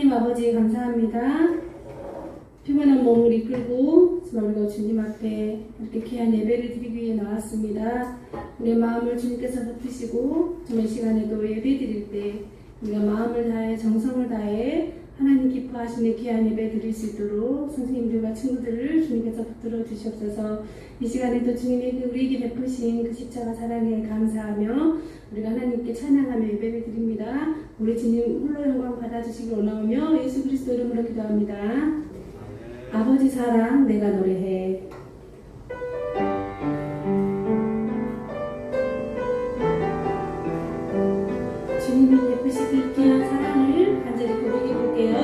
하나님 아버지 감사합니다. 피곤한 몸을 이끌고 우리가 주님 앞에 이렇게 귀한 예배를 드리기 위해 나왔습니다. 우리의 마음을 주님께서 붙드시고 정말 시간에도 예배 드릴 때 우리가 마음을 다해 정성을 다해 하나님 기뻐하시는 귀한 예배 드릴 수 있도록 선생님들과 친구들을 주님께서 붙들어 주시옵소서. 이 시간에도 주님이 우리에게 베푸신 그 십자가 사랑에 감사하며 우리가 하나님께 찬양하며 예배를 드립니다. 우리 주님 홀로 영광 받아주시기 원하오며 예수 그리스도 이름으로 기도합니다. 아버지 사랑 내가 노래해. 주님이 베푸신 그 귀한 사랑을 간절히 고백해 볼게요.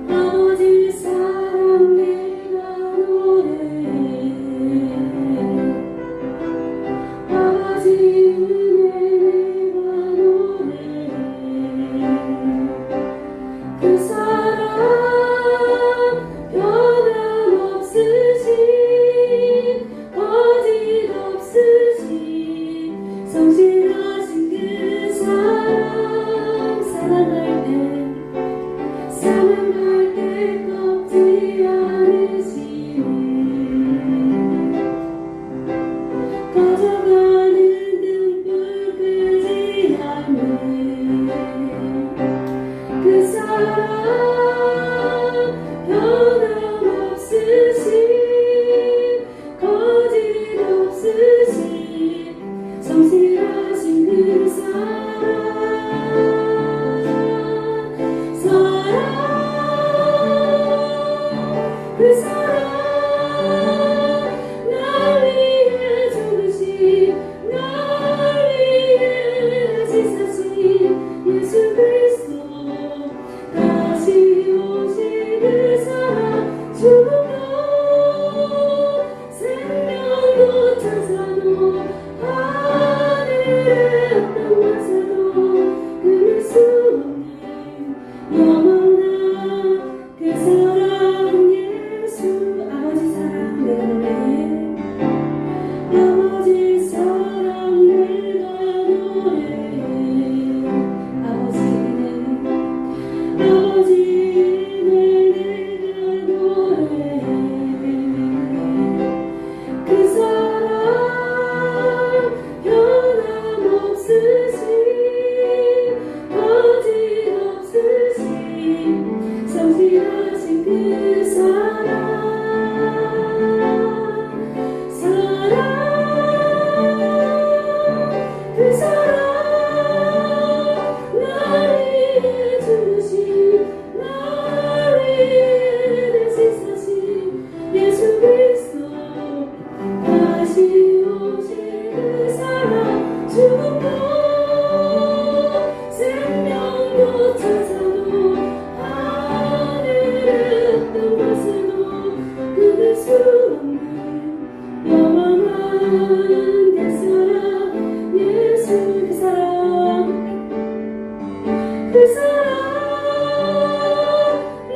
아버지 사랑 내가 노래해. 아버지 은혜 내가 노래해. 그 사랑 성실하신 그 사랑 사랑할 때 꺾지 않으시니 꺼져가는 등불 끄지 않는 그 사랑 변함없으신 거짓 없으신 성실하신 그 사랑 그 사랑 날 위해 죽으신 날 위해 지사신 예수 그리스도 다시 오신 그 사랑 죽음도 생명도 천사도 하늘의 어떤 것에도 끊을 수 없는 영원한 그 사랑 예수. 아버지 사랑 내가 노래해. 아버지 사랑 내가 노래해. 아버지 은혜 내가 노래해. 그 사랑 변함없으신 거짓 없으신 성실하신 그 사랑 그 사랑 날 위해 죽으신 날 위해 대신하신 예수 그리스도 다시 오신 그 사랑 죽음도 생명도 천사도 하늘의 어떤 것에도 끊을 수 없는 영원한 그 사랑 예수. 그 사랑 날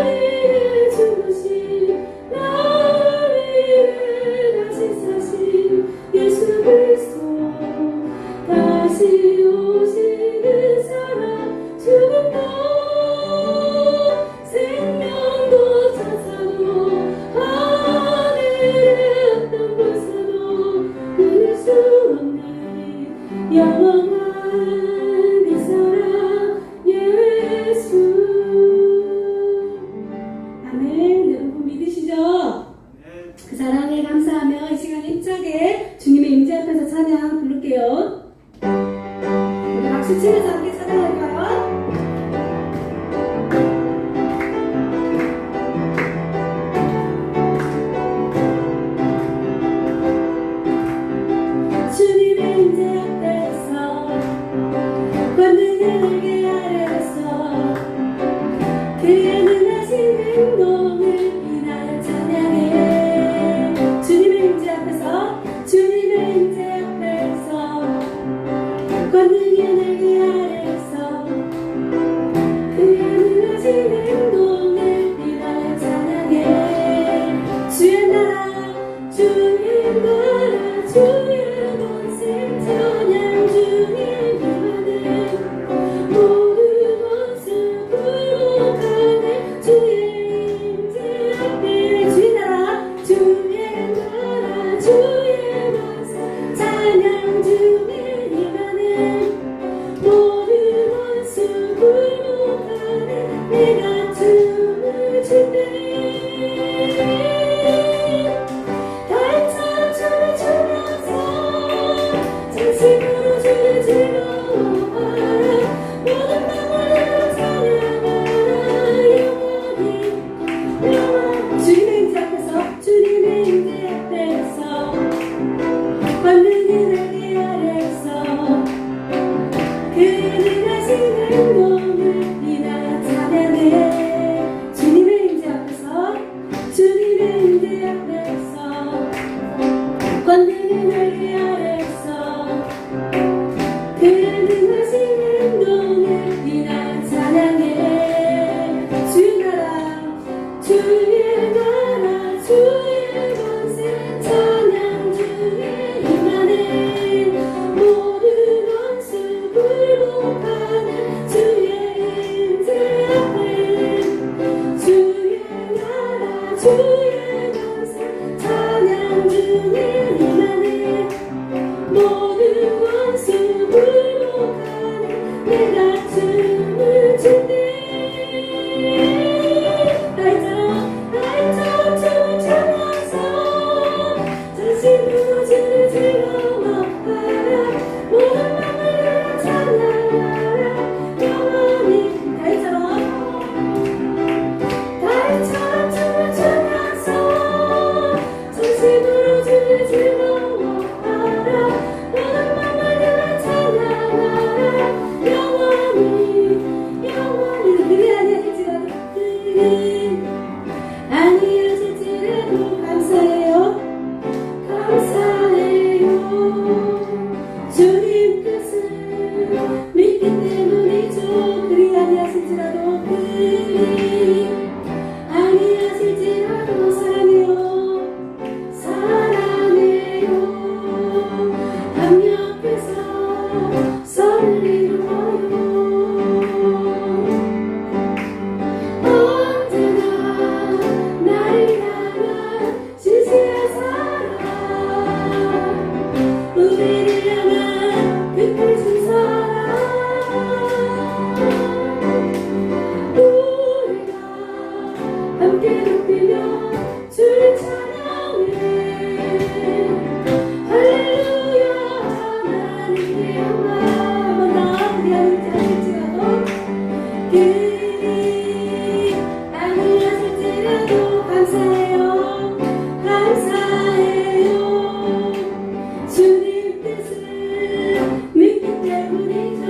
위해 죽으신 날 위해 다시 사신 예수 그리스도 다시 오신 그 사랑 죽음도 생명도 천사도 하늘의 어떤 곳에도 끊을 수 없는 영원한 그 사랑 예수. 아멘. 여러분 믿으시죠? 그 사랑에 감사하며 이 시간 힘차게 주님의 임재 앞에서 찬양 부를게요. 우리 박수 치면서 함께 찬양할까요? 주님의 임재 앞에서 권능을 들게 아래서 그의 능하신 행동을 인하여 찬양해. 주님의 임재 앞에서 권능이 날개 아래 주의 권세 찬양 중에 임하네 모든 원수 굴복하네 내가 춤을 춘대 날처럼 춤을 추면서 전심으로 주를 즐거워하라 모든 맘을 찬양하라 영원히 달처럼 춤을 추면서 전심으로 주를 즐거워하라 모든 맘을 찬양하라 영원히 그리 아니하실지라도 아니하실지라도 감사해요 주님 뜻을 믿기 때문이죠 그리 아니하실지라도 아니하실지라도 사랑해요 합력해서 선을 이루어요 언제나 나를 향한 진실한 사랑 우리를 향한 끝까지 사랑 우리가 함께 높이며 주를 찬양해 할렐루야 하나님의 영광 한번 더 우리 하나님께 하실지라도 아니하실지라도 감사해요 주님 뜻을 믿기 때문이죠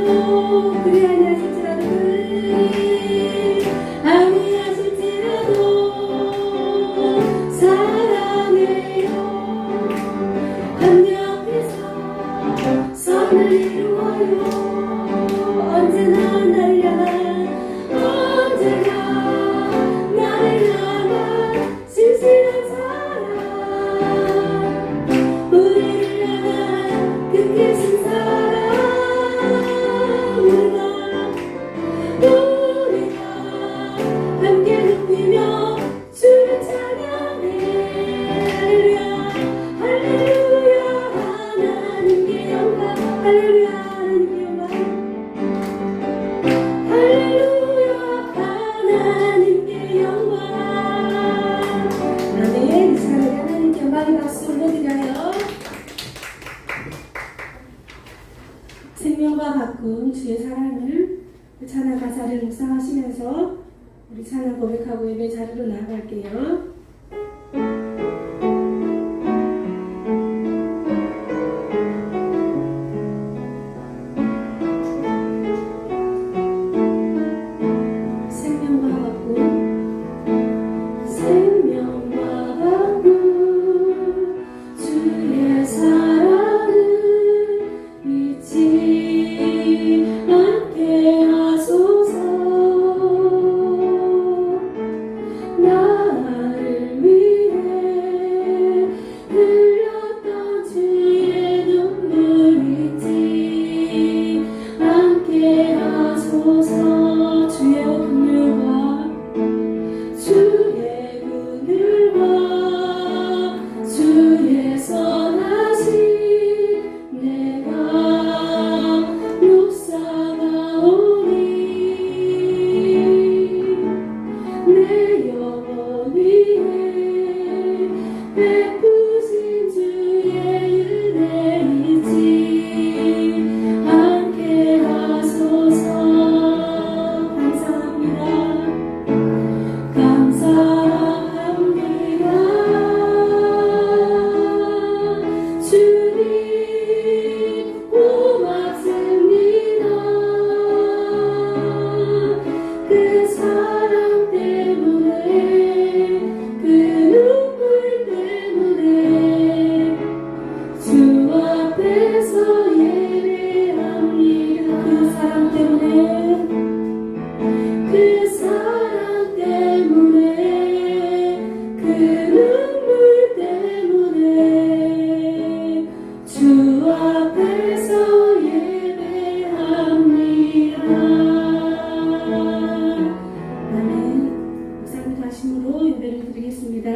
그리 아니하실지라도 사랑해요 합력해서 선을 이루어요 언제나 나를 향한 진실한 사랑 우리를 향한 끝까지 사랑 우리가 함께 높이며 주를 찬양해 할렐루야 하나님께 영광 할렐루야 하나님께 영광 할렐루야 하나님께 영광 아멘 이 시간에 하나님께 영광의 박수 올려드려요 생명과 바꾼 주의 사랑을 찬양 가사를 묵상하시면서 우리 찬양 고백하고 예배 자리로 나아갈게요. 나를 찬양으로 예배를 드리겠습니다.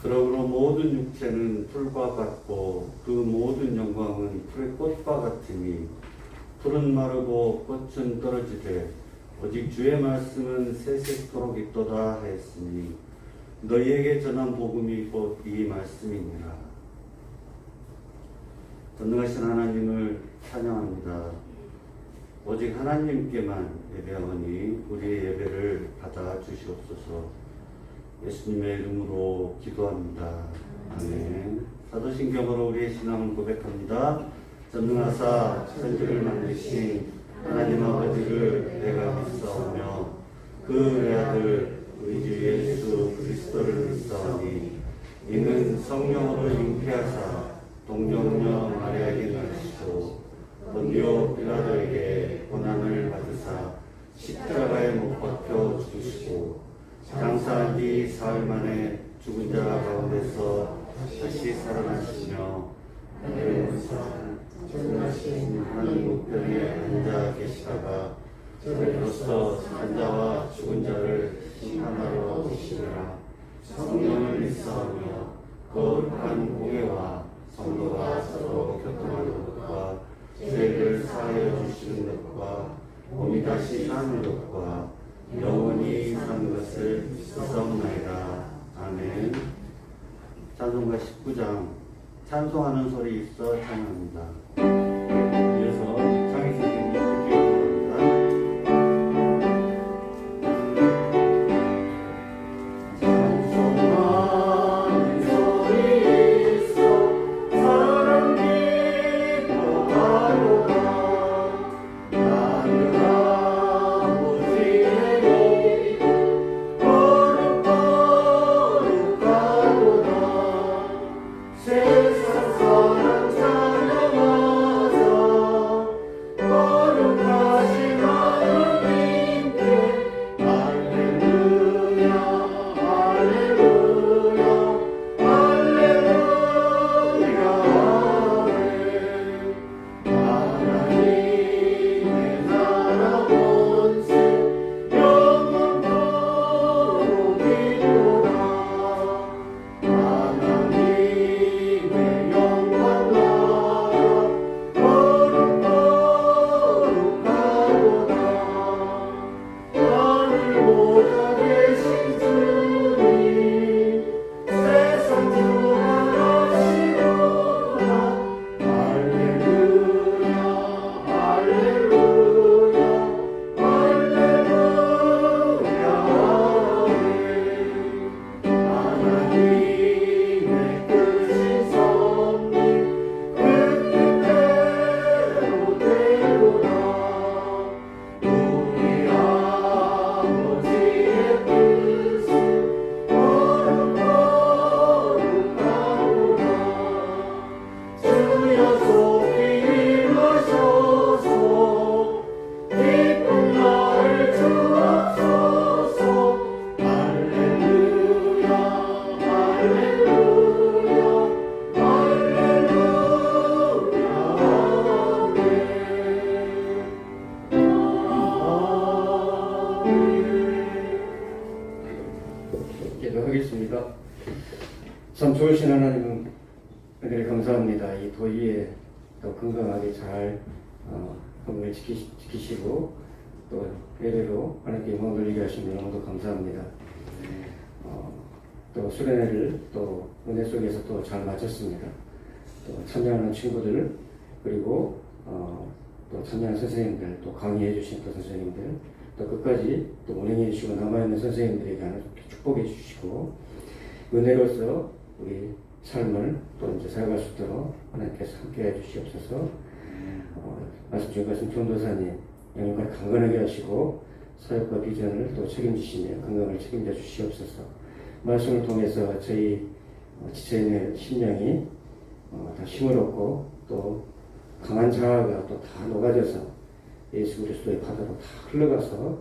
그러므로 모든 육체는 풀과 같고 그 모든 영광은 풀의 꽃과 같으니 풀은 마르고 꽃은 떨어지되 오직 주의 말씀은 세세토록 있도다 했으니 너희에게 전한 복음이 곧 이 말씀이니라. 전능하신 하나님을 찬양합니다. 오직 하나님께만 예배하오니 우리의 예배를 받아 주시옵소서. 예수님의 이름으로 기도합니다. 아멘. 사도신경으로 우리의 신앙을 고백합니다. 전능하사 천지를 만드신 하나님 아버지를 내가 믿사오며 그 외아들 우리 주 예수 그리스도를 믿사오니 이는 성령으로 잉태하사 동정녀 마리아에게 나시고 본디오 빌라도에게 고난을 받으사 십자가에 못 박혀 죽으시고 장사한 지 사흘 만에 죽은 자 가운데서 다시 살아나시며 전능하신 하나님 우편에 앉아 계시다가 저희로서 산 자와 죽은 자를 하나로 오시리라. 성령을 믿사오며 거룩한 공예와 성도가 서로 교통하는 것과 죄를 사하여 주시는 것과 몸이 다시 사는 것과 영원히 사는 것을 믿사옵나이다. 아멘. 찬송가 19장 찬송하는 소리 있어 찬양합니다. 이어서 장희 선생님 기도합니다. 찬송하는 소리 있어 사랑 기뻐하도다. 세상 사랑 찬양하도다. 좋으신 하나님 은혜를 감사합니다. 이 더위에 또 건강하게 잘 건강을 지키시고 또 예배로 하나님께 영광 돌리게 하시면 너무도 감사합니다. 또 수련회를 또 은혜 속에서 또 잘 마쳤습니다. 또 참여하는 친구들 그리고 또 참여하는 선생님들 또 강의해 주신 또 선생님들 또 끝까지 또 운행해 주시고 남아있는 선생님들에게 하나님 축복해 주시고 은혜로서 우리 삶을 또 이제 살아갈 수 있도록 하나님께서 함께해 주시옵소서. 말씀 주신 것은 전도사님 영역을 강건하게 하시고 사역과 비전을 또 책임지시며 건강을 책임져 주시옵소서. 말씀을 통해서 저희 지체인의 심령이 다 힘을 얻고 또 강한 자아가 또 다 녹아져서 예수 그리스도의 바다로 다 흘러가서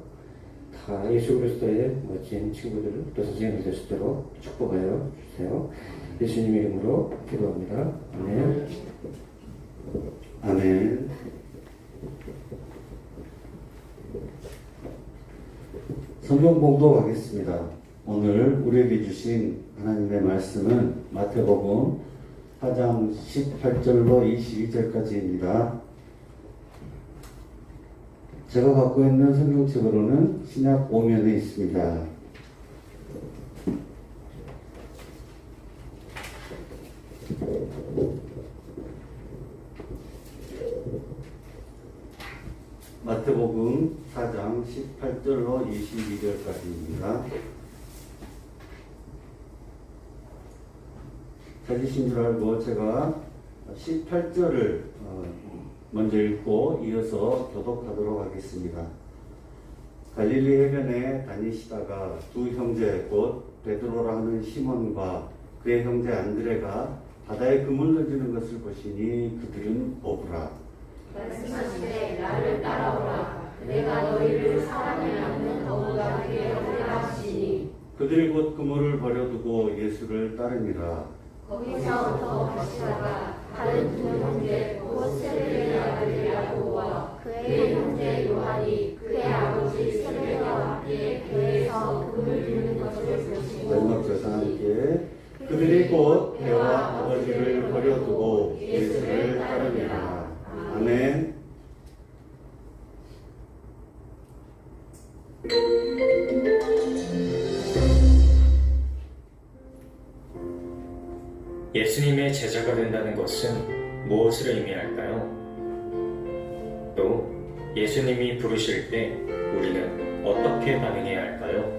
다 예수 그리스도의 멋진 친구들 또 선생님이 될 수 있도록 축복하여 주세요. 예수님 이름으로 기도합니다. 아멘. 아멘. 성경 봉독하겠습니다. 오늘 우리에게 주신 하나님의 말씀은 마태복음 4장 18절로 22절까지입니다. 제가 갖고 있는 성경책으로는 신약 5면에 있습니다. 마태복음 4장 18절로 22절까지입니다. 찾으신 줄 알고 제가 18절을 먼저 읽고 이어서 교독하도록 하겠습니다. 갈릴리 해변에 다니시다가 두 형제 곧 베드로라 하는 시몬과 그의 형제 안드레가 바다에 그물 던지는 것을 보시니 그들은 어부라. 말씀하시되 나를 따라오라. 내가 너희를 사람이 낳는 어부가 되게 하리라 하시니 그들이 곧 그물을 버려두고 예수를 따르니라. 거기서부터 가시다가 다른 두 형제 곧 세베대의 아들 야고보와 그의 형제 요한이 그의 아버지 세베대와 함께 배에서 그물 드는 것을 보시고 마지막 절사 함께 그들이 곧 배와 아버지를 버려두고 예수를 따르니라. 아멘. 예수님의 제자가 된다는 것은 무엇을 의미할까요? 또 예수님이 부르실 때 우리는 어떻게 반응해야 할까요?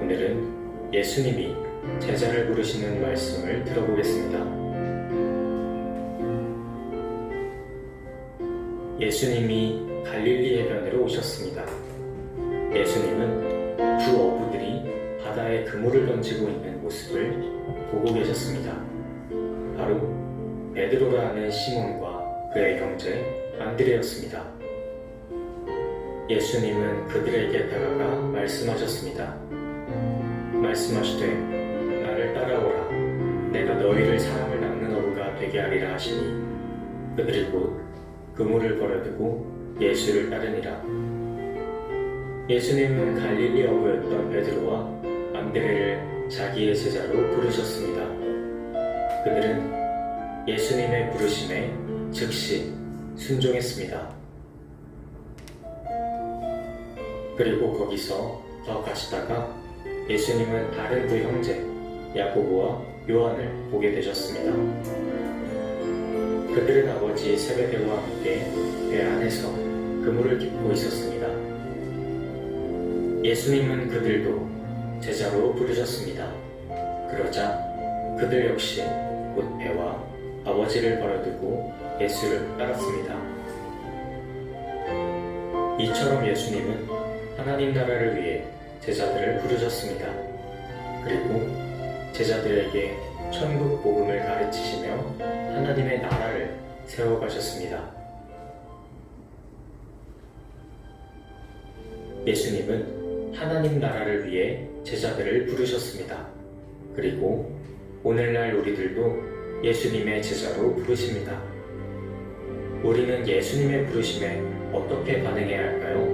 오늘은 예수님이 제자를 부르시는 말씀을 들어보겠습니다. 예수님이 갈릴리 해변으로 오셨습니다. 예수님은 두 어부들이 바다에 그물을 던지고 있는 모습을 보고 계셨습니다. 바로 베드로라 하는 시몬과 그의 형제 안드레였습니다. 예수님은 그들에게 다가가 말씀하셨습니다. 말씀하시되 나를 따라오라. 내가 너희를 사람을 낚는 어부가 되게 하리라 하시니 그들이 곧 그물을 버려두고 예수를 따르니라. 예수님은 갈릴리 어부였던 베드로와 안드레를 자기의 제자로 부르셨습니다. 그들은 예수님의 부르심에 즉시 순종했습니다. 그리고 거기서 더 가시다가 예수님은 다른 두 형제 야고보와 요한을 보게 되셨습니다. 그들은 아버지 세베대와 함께 배 안에서 그물을 깃고 있었습니다. 예수님은 그들도 제자로 부르셨습니다. 그러자 그들 역시 곧 배와 아버지를 버려두고 예수를 따랐습니다. 이처럼 예수님은 하나님 나라를 위해 제자들을 부르셨습니다. 그리고 제자들에게 천국 복음을 가르치시며 하나님의 나라를 세워가셨습니다. 예수님은 하나님 나라를 위해 제자들을 부르셨습니다. 그리고 오늘날 우리들도 예수님의 제자로 부르십니다. 우리는 예수님의 부르심에 어떻게 반응해야 할까요?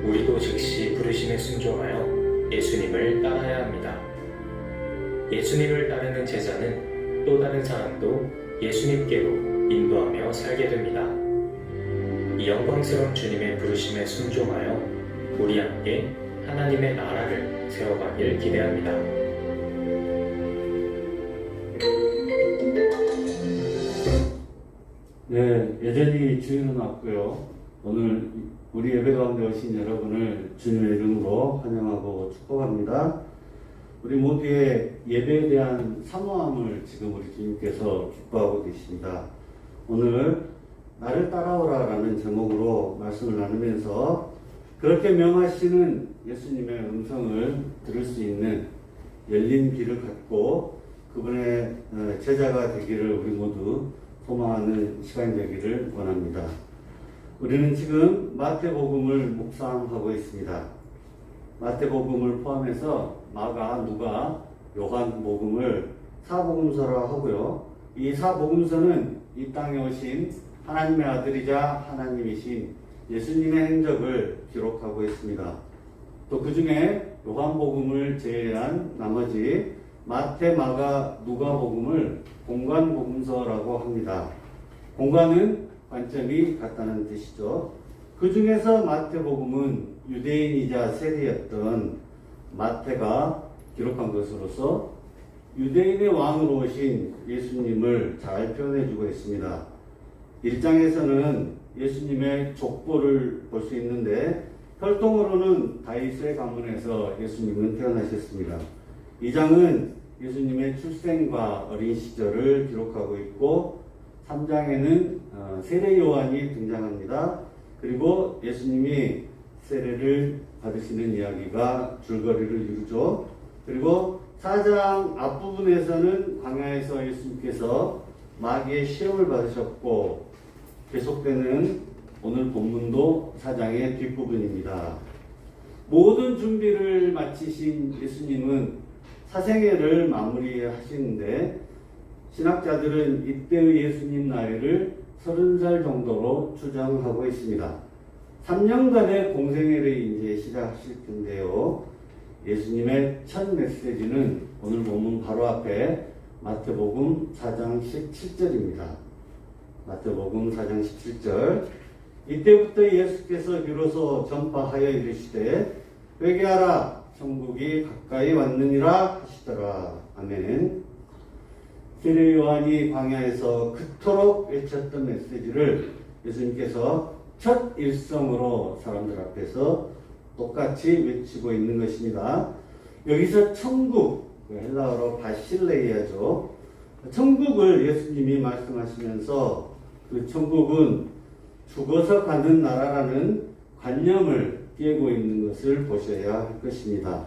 우리도 즉시 부르심에 순종하여 예수님을 따라야 합니다. 예수님을 따르는 제자는 또 다른 사람도 예수님께로 인도하며 살게 됩니다. 이 영광스러운 주님의 부르심에 순종하여 우리 함께 하나님의 나라를 세워가길 기대합니다. 네, 여전히 주일은 왔고요. 오늘 우리 예배 가운데 오신 여러분을 주님의 이름으로 환영하고 축복합니다. 우리 모두의 예배에 대한 사모함을 지금 우리 주님께서 기뻐하고 계십니다. 오늘 나를 따라오라 라는 제목으로 말씀을 나누면서 그렇게 명하시는 예수님의 음성을 들을 수 있는 열린 귀를 갖고 그분의 제자가 되기를 우리 모두 소망하는 시간이 되기를 원합니다. 우리는 지금 마태복음을 묵상하고 있습니다. 마태복음을 포함해서 마가, 누가, 요한복음을 사복음서로 하고요. 이 사복음서는 이 땅에 오신 하나님의 아들이자 하나님이신 예수님의 행적을 기록하고 있습니다. 또 그 중에 요한복음을 제외한 나머지 마태, 마가, 누가복음을 공관복음서라고 합니다. 공관은 관점이 같다는 뜻이죠. 그 중에서 마태복음은 유대인이자 세리였던 마태가 기록한 것으로서 유대인의 왕으로 오신 예수님을 잘 표현해주고 있습니다. 1장에서는 예수님의 족보를 볼 수 있는데 혈통으로는 다윗의 가문에서 예수님은 태어나셨습니다. 2장은 예수님의 출생과 어린 시절을 기록하고 있고 3장에는 세례 요한이 등장합니다. 그리고 예수님이 세례를 받으시는 이야기가 줄거리를 이루죠. 그리고 4장 앞부분에서는 광야에서 예수님께서 마귀의 시험을 받으셨고 계속되는 오늘 본문도 4장의 뒷부분입니다. 모든 준비를 마치신 예수님은 사생애를 마무리하시는데 신학자들은 이때의 예수님 나이를 30살 정도로 추정하고 있습니다. 3년간의 공생애를 이제 시작하실 텐데요. 예수님의 첫 메시지는 오늘 본문 바로 앞에 마태복음 4장 17절입니다. 마태복음 4장 17절. 이때부터 예수께서 비로소 전파하여 이르시되 회개하라 천국이 가까이 왔느니라 하시더라. 아멘. 세례 요한이 광야에서 그토록 외쳤던 메시지를 예수님께서 첫 일성으로 사람들 앞에서 똑같이 외치고 있는 것입니다. 여기서 천국, 헬라어로 바실레이아죠. 천국을 예수님이 말씀하시면서 그 천국은 죽어서 가는 나라라는 관념을 깨고 있는 것을 보셔야 할 것입니다.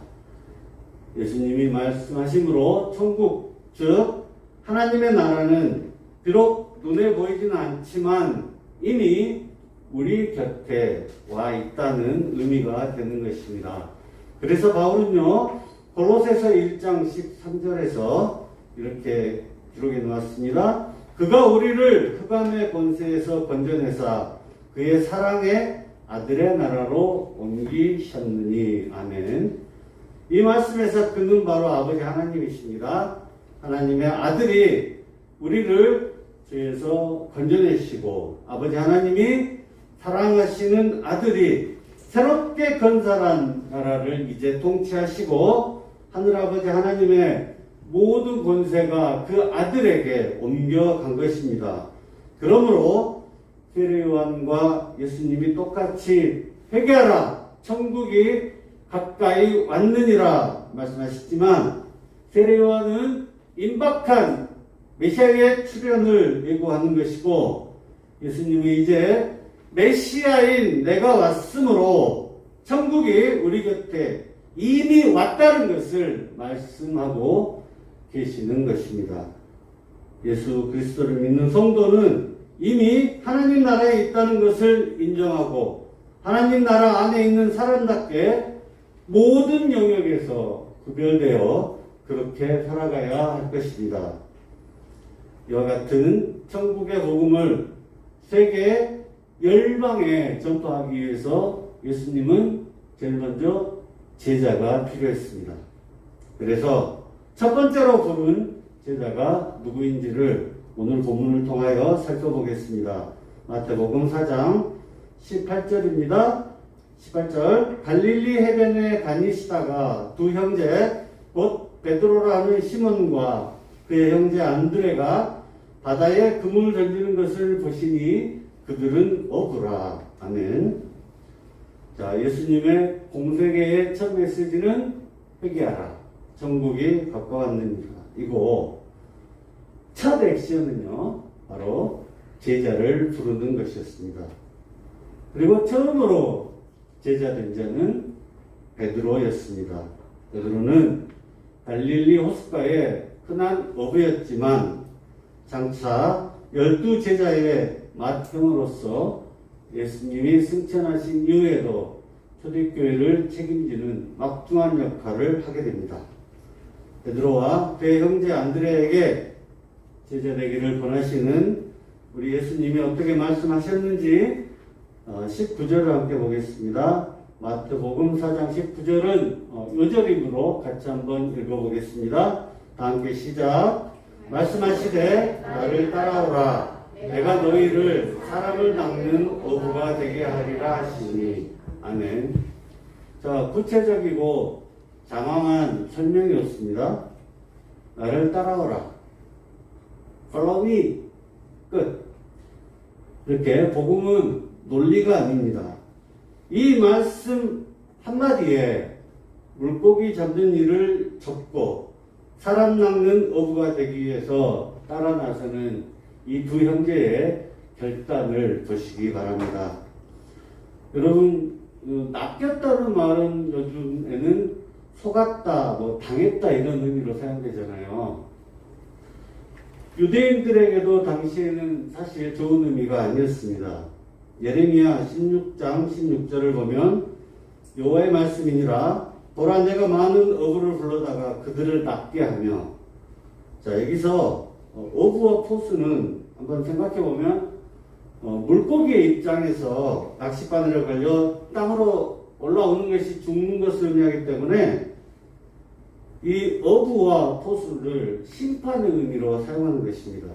예수님이 말씀하심으로 천국, 즉 하나님의 나라는 비록 눈에 보이지는 않지만 이미 우리 곁에 와 있다는 의미가 되는 것입니다. 그래서 바울은요, 골로새서 1장 13절에서 이렇게 기록해 놓았습니다. 그가 우리를 흑암의 권세에서 건져내사 그의 사랑의 아들의 나라로 옮기셨느니. 아멘. 이 말씀에서 그는 바로 아버지 하나님이십니다. 하나님의 아들이 우리를 죄에서 건져내시고 아버지 하나님이 사랑하시는 아들이 새롭게 건설한 나라를 이제 통치하시고 하늘아버지 하나님의 모든 권세가 그 아들에게 옮겨간 것입니다. 그러므로 세례 요한과 예수님이 똑같이 회개하라 천국이 가까이 왔느니라 말씀하셨지만 세례 요한은 임박한 메시아의 출현을 예고하는 것이고 예수님은 이제 메시아인 내가 왔으므로 천국이 우리 곁에 이미 왔다는 것을 말씀하고 계시는 것입니다. 예수 그리스도를 믿는 성도는 이미 하나님 나라에 있다는 것을 인정하고 하나님 나라 안에 있는 사람답게 모든 영역에서 구별되어 그렇게 살아가야 할 것입니다. 이와 같은 천국의 복음을 세계 열방에 전파하기 위해서 예수님은 제일 먼저 제자가 필요했습니다. 그래서 첫 번째로 부른 제자가 누구인지를 오늘 본문을 통하여 살펴보겠습니다. 마태복음 4장 18절입니다. 18절 갈릴리 해변에 다니시다가 두 형제 곧 베드로라 하는 시몬과 그의 형제 안드레가 바다에 그물 던지는 것을 보시니 그들은 어부라. 아멘. 자, 예수님의 공생애의 첫 메시지는 회개하라. 천국이 가까웠느니라. 이고 첫 액션은요, 바로 제자를 부르는 것이었습니다. 그리고 처음으로 제자된 자는 베드로였습니다. 베드로는 갈릴리 호숫가의 흔한 어부였지만 장차 12제자의 맏형으로서 예수님이 승천하신 이후에도 초대교회를 책임지는 막중한 역할을 하게 됩니다. 베드로와 그의 형제 안드레에게 제자 되기를 권하시는 우리 예수님이 어떻게 말씀하셨는지 19절을 함께 보겠습니다. 마태복음 4장 19절은 요절임으로 같이 한번 읽어보겠습니다. 다 함께 시작. 말씀하시되 나를 따라오라. 내가 너희를 사람을 낚는 어부가 되게 하리라 하시니. 아멘. 자, 구체적이고 장황한 설명이었습니다. 나를 따라오라. Follow me. 끝. 이렇게 복음은 논리가 아닙니다. 이 말씀 한마디에 물고기 잡는 일을 접고 사람 낚는 어부가 되기 위해서 따라 나서는 이 두 형제의 결단을 보시기 바랍니다. 여러분, 낚였다는 말은 요즘에는 속았다, 당했다 이런 의미로 사용되잖아요. 유대인들에게도 당시에는 사실 좋은 의미가 아니었습니다. 예레미야 16장 16절을 보면 여호와의 말씀이니라 보라 내가 많은 어부를 불러다가 그들을 낚게 하며. 자, 여기서 어부와 포수는 한번 생각해 보면 물고기의 입장에서 낚싯바늘에 걸려 땅으로 올라오는 것이 죽는 것을 의미하기 때문에 이 어부와 포수를 심판의 의미로 사용하는 것입니다.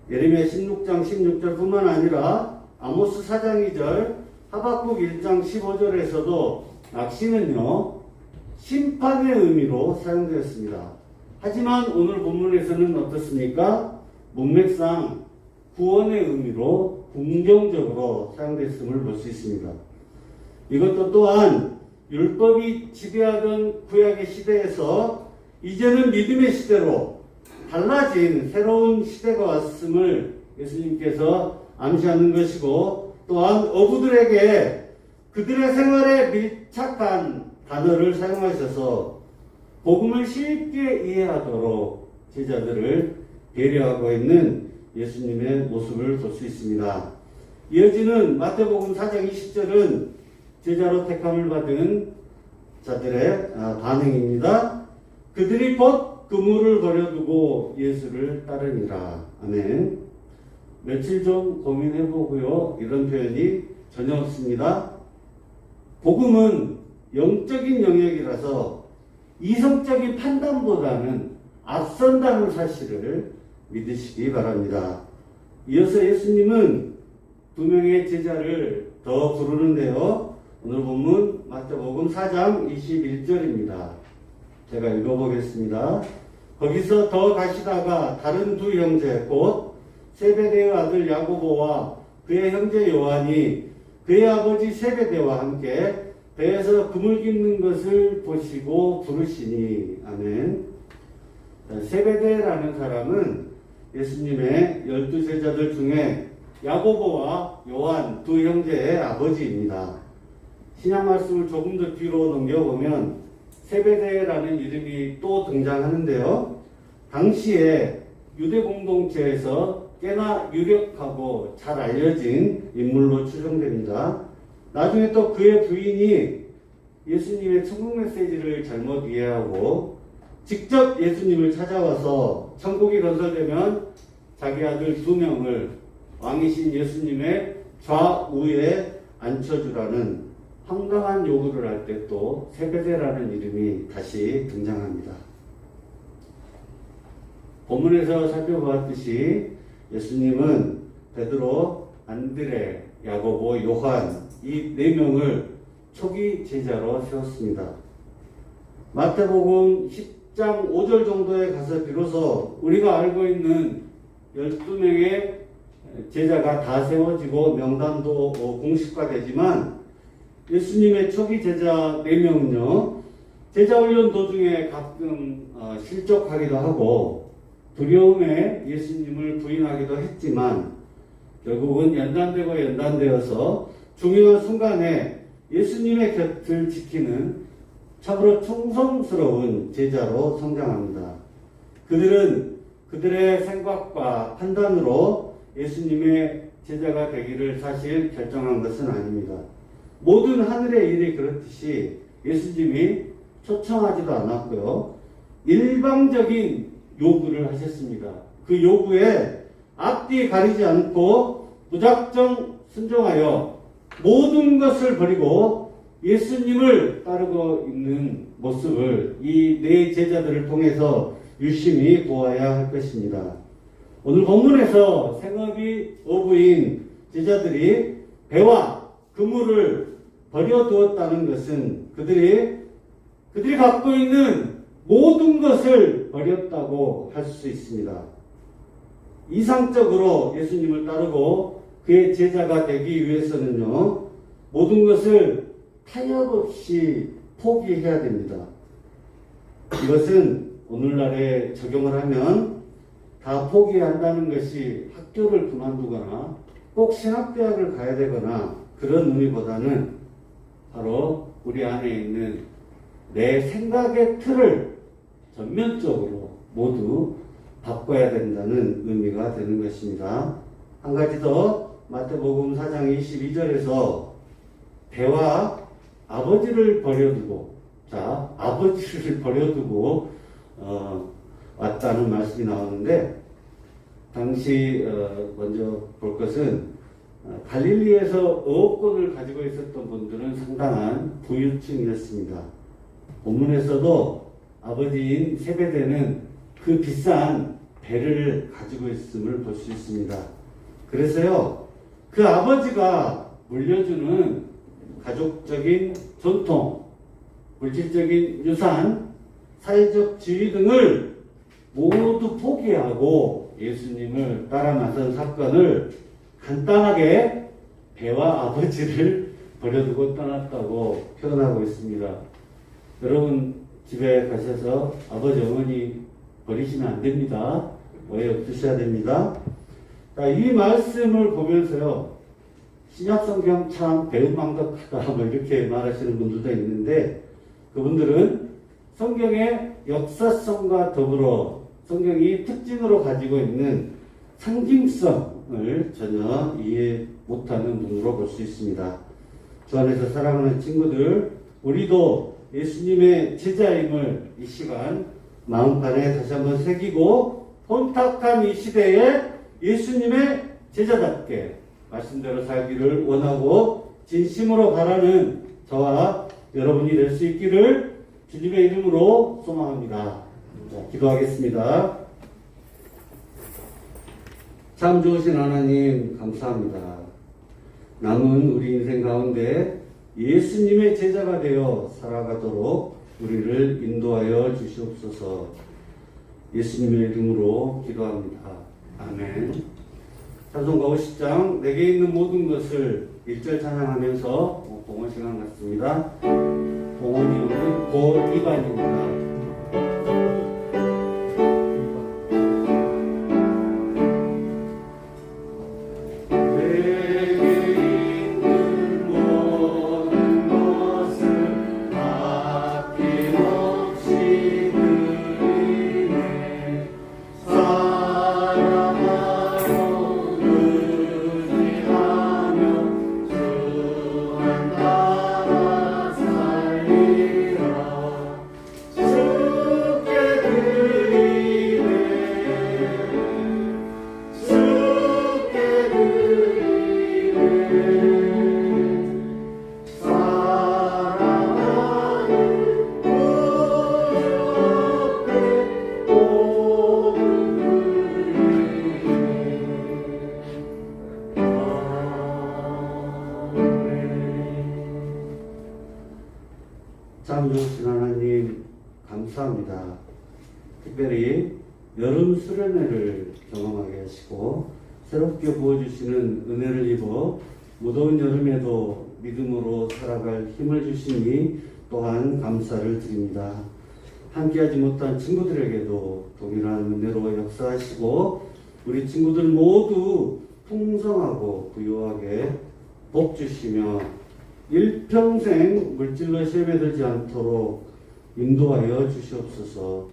예레미야 16장 16절뿐만 아니라 아모스 4장 2절, 하박국 1장 15절에서도 낚시는요 심판의 의미로 사용되었습니다. 하지만 오늘 본문에서는 어떻습니까? 문맥상 구원의 의미로 긍정적으로 사용됐음을 볼 수 있습니다. 이것도 또한 율법이 지배하던 구약의 시대에서 이제는 믿음의 시대로 달라진 새로운 시대가 왔음을 예수님께서 암시하는 것이고, 또한 어부들에게 그들의 생활에 밀착한 단어를 사용하셔서 복음을 쉽게 이해하도록 제자들을 배려하고 있는 예수님의 모습을 볼 수 있습니다. 이어지는 마태복음 4장 20절은 제자로 택함을 받은 자들의 반응입니다. 그들이 곧 그물을 버려두고 예수를 따르니라. 아멘. 며칠 좀 고민해보고요. 이런 표현이 전혀 없습니다. 복음은 영적인 영역이라서 이성적인 판단보다는 앞선다는 사실을 믿으시기 바랍니다. 이어서 예수님은 두 명의 제자를 더 부르는데요. 오늘 본문 마태복음 4장 21절입니다. 제가 읽어보겠습니다. 거기서 더 가시다가 다른 두 형제 곧 세베대의 아들 야고보와 그의 형제 요한이 그의 아버지 세베대와 함께 배에서 그물 깁는 것을 보시고 부르시니. 아멘. 세베대라는 사람은 예수님의 12제자들 중에 야고보와 요한 두 형제의 아버지입니다. 신약 말씀을 조금 더 뒤로 넘겨보면 세베대라는 이름이 또 등장하는데요. 당시에 유대 공동체에서 꽤나 유력하고 잘 알려진 인물로 추정됩니다. 나중에 또 그의 부인이 예수님의 천국 메시지를 잘못 이해하고 직접 예수님을 찾아와서 천국이 건설되면 자기 아들 2명을 왕이신 예수님의 좌우에 앉혀주라는 황당한 요구를 할 때 또 세배대라는 이름이 다시 등장합니다. 본문에서 살펴보았듯이 예수님은 베드로, 안드레, 야고보, 요한 이 4명을 초기 제자로 세웠습니다. 마태복음 10장 5절 정도에 가서 비로소 우리가 알고 있는 12명의 제자가 다 세워지고 명단도 공식화되지만 예수님의 초기 제자 4명은요, 제자훈련 도중에 가끔 실족하기도 하고 두려움에 예수님을 부인하기도 했지만 결국은 연단되어서 중요한 순간에 예수님의 곁을 지키는 참으로 충성스러운 제자로 성장합니다. 그들은 그들의 생각과 판단으로 예수님의 제자가 되기를 사실 결정한 것은 아닙니다. 모든 하늘의 일이 그렇듯이 예수님이 초청하지도 않았고요. 일방적인 요구를 하셨습니다. 그 요구에 앞뒤 가리지 않고 무작정 순종하여 모든 것을 버리고 예수님을 따르고 있는 모습을 이 4 제자들을 통해서 유심히 보아야 할 것입니다. 오늘 본문에서 생업이 어부인 제자들이 배와 그물을 버려두었다는 것은 그들이 갖고 있는 모든 것을 버렸다고 할 수 있습니다. 이상적으로 예수님을 따르고 그의 제자가 되기 위해서는요, 모든 것을 타협 없이 포기해야 됩니다. 이것은 오늘날에 적용을 하면 다 포기한다는 것이 학교를 그만두거나 꼭 신학대학을 가야 되거나 그런 의미보다는 바로 우리 안에 있는 내 생각의 틀을 전면적으로 모두 바꿔야 된다는 의미가 되는 것입니다. 한 가지 더 마태복음 4장 22절에서 배와 아버지를 버려두고, 아버지를 버려두고 왔다는 말씀이 나오는데, 당시 먼저 볼 것은 갈릴리에서 어업권을 가지고 있었던 분들은 상당한 부유층이었습니다. 본문에서도 아버지인 세베대는 그 비싼 배를 가지고 있음을 볼 수 있습니다. 그래서요, 그 아버지가 물려주는 가족적인 전통, 물질적인 유산, 사회적 지위 등을 모두 포기하고 예수님을 따라 나선 사건을 간단하게 배와 아버지를 버려두고 떠났다고 표현하고 있습니다. 여러분 집에 가셔서 아버지 어머니 버리시면 안 됩니다. 오해 없으셔야 됩니다. 이 말씀을 보면서요, 신약성경 참 배은망덕하다 뭐 이렇게 말하시는 분들도 있는데, 그분들은 성경의 역사성과 더불어 성경이 특징으로 가지고 있는 상징성을 전혀 이해 못하는 분으로 볼 수 있습니다. 주 안에서 사랑하는 친구들, 우리도 예수님의 제자임을 이 시간 마음판에 다시 한번 새기고 혼탁한 이 시대에 예수님의 제자답게 말씀대로 살기를 원하고 진심으로 바라는 저와 여러분이 될 수 있기를 주님의 이름으로 소망합니다. 기도하겠습니다. 참 좋으신 하나님 감사합니다. 남은 우리 인생 가운데 예수님의 제자가 되어 살아가도록 우리를 인도하여 주시옵소서. 예수님의 이름으로 기도합니다. 아멘. 찬송가 50장 내게 있는 모든 것을 1절 찬양하면서 봉헌 시간 갖습니다. 봉헌 이유는 고 2반입니다. 주 은혜로운 좋으신 하나님 감사합니다. 특별히 여름 수련회를 경험하게 하시고 새롭게 부어주시는 은혜를 입어 무더운 여름에도 믿음으로 살아갈 힘을 주시니 또한 감사를 드립니다. 함께하지 못한 친구들에게도 동일한 은혜로 역사하시고 우리 친구들 모두 풍성하고 부유하게 복 주시며 일평생 물질로 시험에 들지 않도록 인도하여 주시옵소서.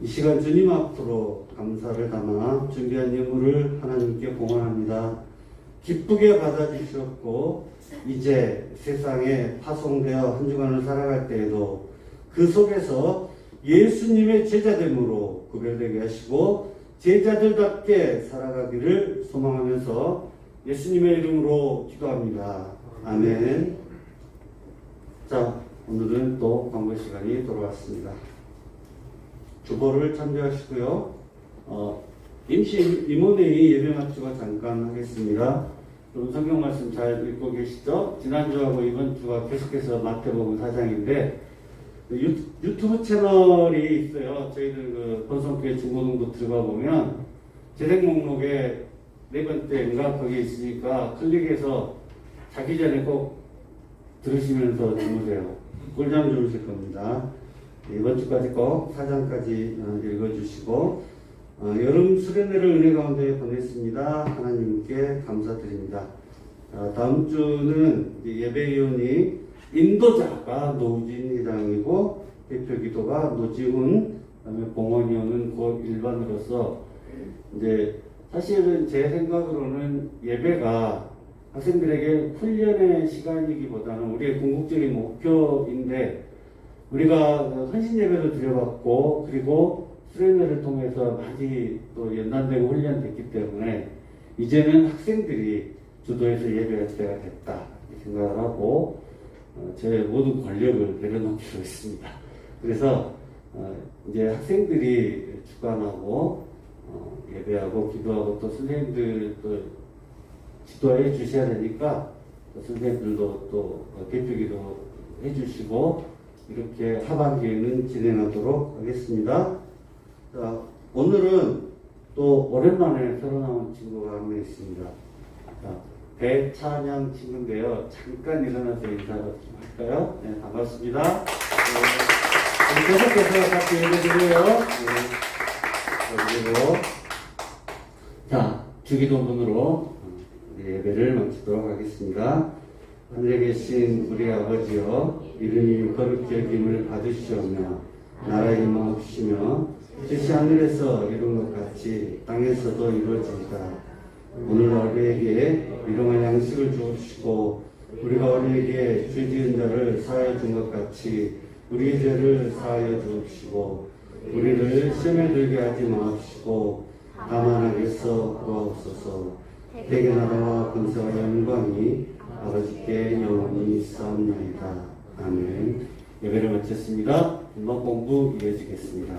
이 시간 주님 앞으로 감사를 담아 준비한 예물을 하나님께 봉헌합니다. 기쁘게 받아주시옵고 이제 세상에 파송되어 한 주간을 살아갈 때에도 그 속에서 예수님의 제자됨으로 구별되게 하시고 제자들답게 살아가기를 소망하면서 예수님의 이름으로 기도합니다. 아멘. 자, 오늘은 또 광고 시간이 돌아왔습니다. 주보를 참조하시고요. 임시 임원회의 예배 맞추고 잠깐 하겠습니다. 그럼 성경 말씀 잘 읽고 계시죠? 지난주하고 이번 주가 계속해서 마태복음 4장인데 유튜브 채널이 있어요. 저희들 그 본성교회 중고등부 들어가 보면 재생 목록에 네 번째인가 거기 있으니까 클릭해서 자기 전에 꼭 들으시면서 주무세요. 꿀잠 주무실 겁니다. 이번 주까지 꼭 4장까지 읽어주시고 여름 수련회를 은혜 가운데 보냈습니다. 하나님께 감사드립니다. 다음 주는 예배위원이 인도자가 노우진 회장이고 대표 기도가 노지훈, 그다음에 봉헌위원은 곧 일반으로서 이제 사실은 제 생각으로는 예배가 학생들에게 훈련의 시간이기보다는 우리의 궁극적인 목표인데 우리가 헌신 예배를 드려봤고 그리고 수련회를 통해서 많이 또 연단되고 훈련됐기 때문에 이제는 학생들이 주도해서 예배할 때가 됐다 생각을 하고 제 모든 권력을 내려놓기로 했습니다. 그래서 이제 학생들이 주관하고 예배하고 기도하고 또 선생님들도 지도해 주셔야 되니까 선생님들도 또 대표 기도 해주시고 이렇게 하반기에는 진행하도록 하겠습니다. 자, 오늘은 또 오랜만에 새로 나온 친구가 한 명 있습니다. 자, 배찬양 친구인데요. 잠깐 일어나서 인사를 좀 할까요? 네, 반갑습니다. 네, 계속해서 같이 예배드려요. 네, 그리고 자, 주기도문으로 예배를 마치도록 하겠습니다. 하늘에 계신 우리 아버지여, 이름이 거룩히 여김을 받으시오며 나라의 임하옵시며 뜻이 하늘에서 이룬 것 같이 땅에서도 이루어지이다. 오늘 우리에게 일용할 양식을 주옵시고 우리가 우리에게 죄 지은 자를 사하여 준 것 같이 우리의 죄를 사하여 주옵시고 우리를 시험에 들게 하지 마옵시고 다만 악에서 구하옵소서. 대개 나라와 권세와 영광이 아버지께 영원히 있사옵나이다. 아멘. 예배를 마쳤습니다. 음악 공부 이어지겠습니다.